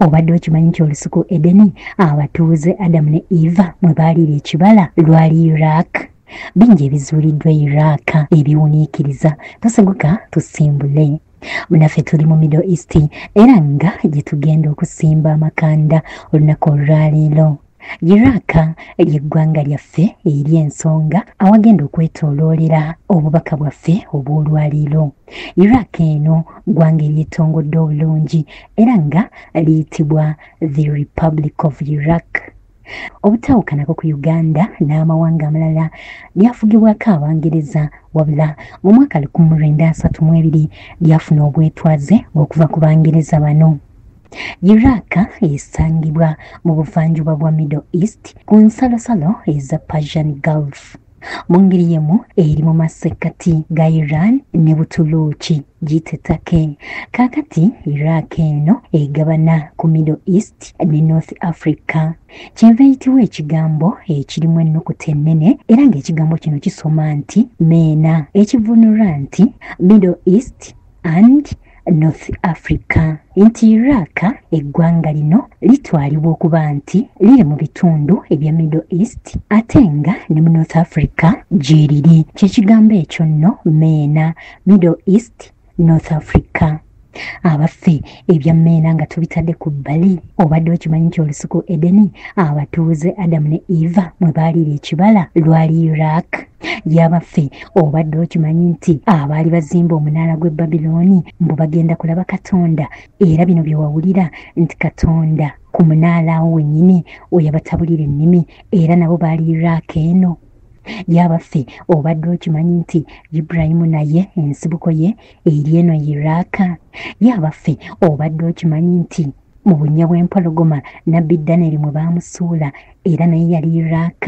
Obadde okimanyi nti olusuku Edeni abatuuze Adamu ne Eva mwe baaliira ekibala lwali Iraq? Bingi ebizuuliddwa Iraq ebiwuniikiriza. Toseguka tusimbule. Munaffe tuli mu Middle East era nga gye tugenda okusimba amakanda olunaku olwaleero. Iraq ly'eggwanga lyaffe eri ensonga awagenda okwetooloolera obubaka bwaffe obw'olwaleero. Iraq eno ggwanga eryetongodde obulungi era nga liyitibwa The Republic of Iraq. Obutawukanako ku Uganda n'amawanga amalala lyafugibwako Abangereza wabula mu mwaka 1932 lyafuna obwetwaze okuva ku Bangereza bano. Iraq esangibwa mu buvanjuba bwa Middle East ku nsalosalo eza Persian Gulf. Mu ngeri yemu eri mu masekkati ga Iran ne Butuluuki giyite Turkey. Kaakati Iraq eno egabana ku Middle East ne North Africa. Kyenva eyitibwa ekigambo ekirimu ennukuta ennene era ng'ekigambo kino kisoma nti MENA, ekivunulwa nti Middle East and North Africa. Nti Iraq eggwanga lino litwalibwa okuba nti liri mu bitundu ebya Middle East ate nga ne mu North Africa gye liri. Kyekigambo ekyo nno MENA, Middle East, North Africa. Abaffe ebya MENA nga tubitadde ku bbali. Obadde okimanyi nti olusuku Edeni abatuuze Adamu ne Eva mwe baaliira ekibala lwali Iraq? Yabaffe obadde okimanyi nti abaali bazimba omunaala gw'e Babilooni mbu bagenda kulaba Katonda era bino bye wawulira nti Katonda ku munaala awo wennyini oyabatabulira ennimi era nabo baali Iraq eno. Yabaffe obadde okimanyi nti Ibrahimu naye ensibuko ye eri eno Iraq? Yabaffe obadde okimanyi nti mu bunnya bw'empologoma Nabbi Danyeri mwe baamusuula era naye yali Iraq?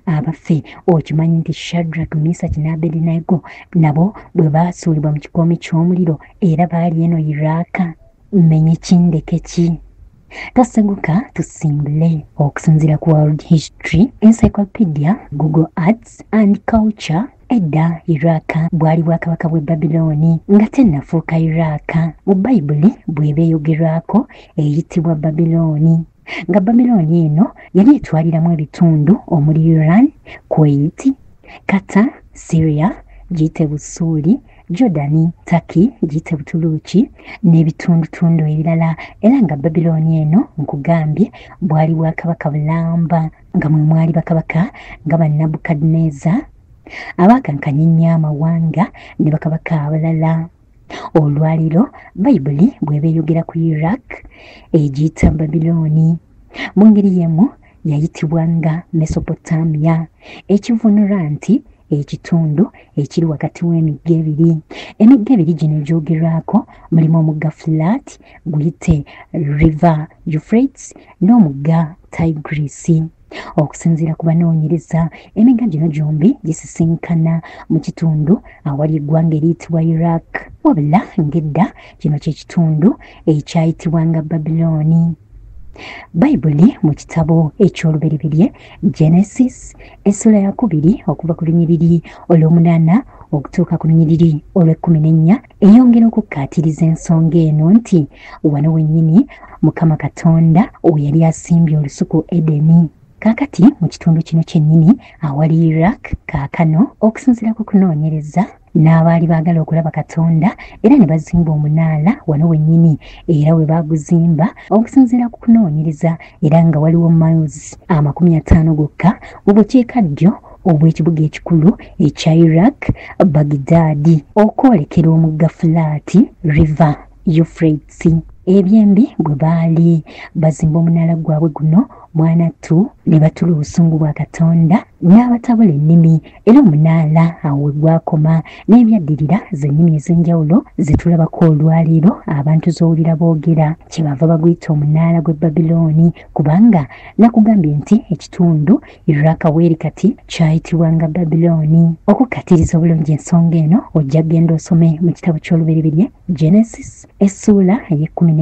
Abaffe okimanyi nti Shadrach, Mesach ne Abednego nabo bwe baasuulibwa mu kikoomi ky'omuliro era baali eno Iraq? Mmenye kindeke ki? Toseguka tusimbule. Okusinziira ku World History Encyclopedia, Google Arts and Culture, edda Iraq bwali bwakabaka bw'e Babilooni nga tennafuuka Iraq. Mu Bayibuli bw'eba eyogerwako eyitibwa Babilooni. Nga Babilooni eno yali etwaliramu ebitundu omuli Iran, Kuwait, Qatar, Syria, giyite Busuuli, Jordani, Turkey, giyite Butuluuki n'ebitundutundu ebirala era nga Babilooni eno nkugambye bwali bwakabaka bulamba nga mwe mwali bakabaka nga Nabukadneza abakankanya ennyo amawanga ne bakabaka abalala. Olwaliro Bayibuli bw'eba eyogera ku Iraq egiyita Babilooni. Mu ngeri yemu yayitibwanga Mesopotamia, ekivunulwa nti ekitundu ekiri wakati w'emigga ebiri. Emigga ebiri gino egyogerwako mulimu omugga Flat guyite River Euphrates n'omugga Tigris. Okusinziira ku banoonyereza emigga gino gyombi gisisinkana mu kitundu awali eggwanga eriyitibwa Iraq wabula ng'edda kino kye kitundu ekyayitibwanga Babilooni. Bayibuli mu kitabo eky'olubereberye Genesis essula ya 2 okuva ku lunyiriri olw'omunaana okutuuka ku lunyiriri olw'e14 eyongera okukkaatiriza ensonga eno nti wano wennyini Mukama Katonda we yali asimbye olusuku Edeni. Kaakati mu kitundu kino kyennyini awali Iraq kaakano okusinziira ku kunoonyereza n'abaali baagala okulaba Katonda era ne bazimba omunaala wano wennyini era we baaguzimba okusinziira ku kunoonyereza era nga waliwo miles 50 gokka mu bukiikaddyo obw'ekibuga ekikulu ekya Iraq, Baghdad, okwolekera omugga Fulaati, River Euphrates. Ebyembi bwe baali bazimba omunaala gwabwe guno mwanattu ne batula obusungu bwa Katonda n'abatabula ennimi era omunaala awo we gwakoma n'ebyaddirira z'ennimi ez'enjawulo ze tulabako olwaleero abantu z'owulira boogera kyebava baguyita omunaala gw'e Babilooni kubanga nakugambye nti ekitundu Iraq weeri kati kyayitibwanga Babilooni. Okukkatiriza obulungi ensonga eno ojja genda osome mu kitabo ky'olubereberye Genesis essuula ey'e11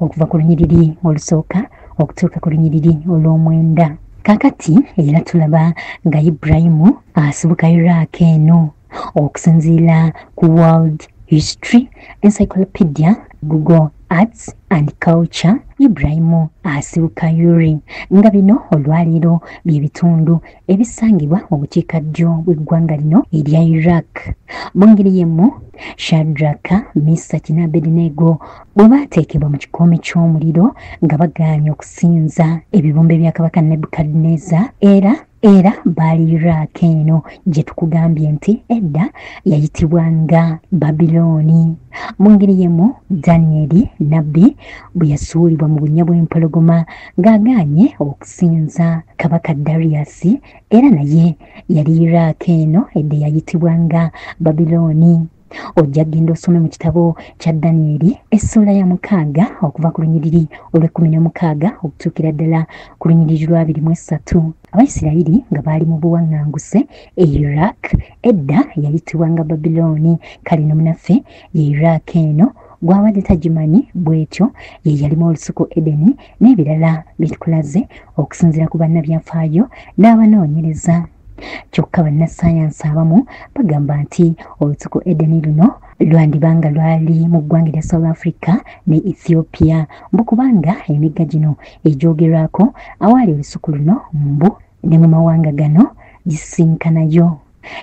okuva ku lunyiriri olusooka okutuuka ku lunyiriri olw'omwenda. Kaakati era tulaba nga Ibrahimu asibuka Iraq eno okusinziira ku World History Encyclopedia Google Arts and Culture Ibrahimu Asiukayuri. Nga bino olwaleero bye bitundu ebisangibwa mu bukiikaddyo bw'eggwanga lino erya Iraq. Mu ngeri y'emu, Shadraka, Mesaki ne Abednego bwe baateekebwa mu kikoomi ky'omuliro nga bagaanye okusinza ebibumbe bya kabaka Nebukadneza era baali Iraq eno gye tukugambye nti edda yayitibwanga Babilooni. Mu ngeri y'emu, Danieli Nabbi bwe yasuulibwa mu bunnya bw'empologoma ng'agaanye okusinza kabaka Darius era naye yali Iraq eno edda yayitibwanga Babilooni. Ojja genda osome mu kitabo kya Danieli essula ya 6 okuva ku lunyiriri olw'16 okutuukira ddala ku lunyiriri lwa 23. Abaisirayiri nga baali mu buwaŋŋanguse e Iraq edda yayitibwanga Babilooni. Kale no munaffe ye Iraq eno gw'abadde tagimanyi bw'etyo ye yalimu olusuku Edeni n'ebirala bitukulaze okusinziira ku bannabyafaayo n'abanoonyereza. Kyokka bannassaayansi abamu bagamba nti olusuku Edeni luno lwandibanga lwali mu ggwanga lya South Africa ne Ethiopia mbu kubanga emigga gino egyogerwako awaali olusuku luno mbu ne mu mawanga gano gisinkanayo.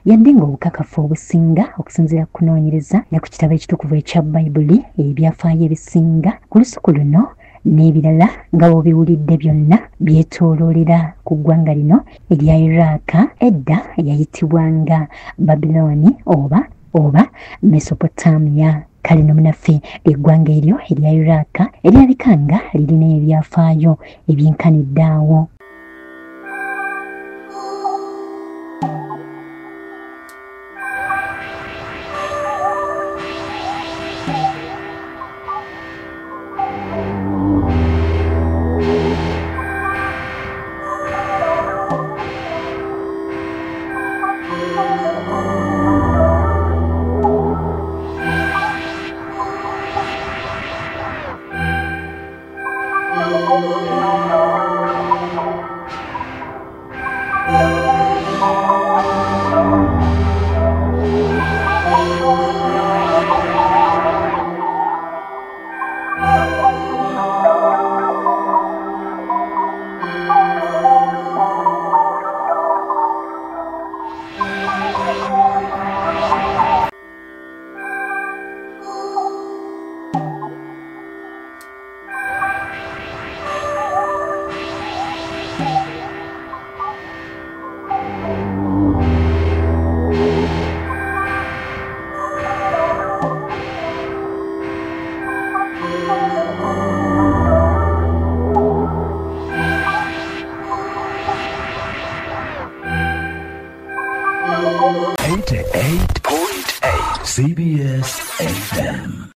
Yadde ng'obukakafu obusinga okusinziira ku kunoonyereza ne ku kitabo ekitukuvu ekya Bayibuli ebyafaayo ebisinga ku lusuku luno n'ebirala nga bw'obiwulidde byonna byetooloolera ku ggwanga lino erya Iraq edda yayitibwanga Babilooni oba Mesopotamia. Kale no munaffe eggwanga eryo erya Iraq eryabika nga lirina ebyafaayo ebyenkanidde awo. CBS FM.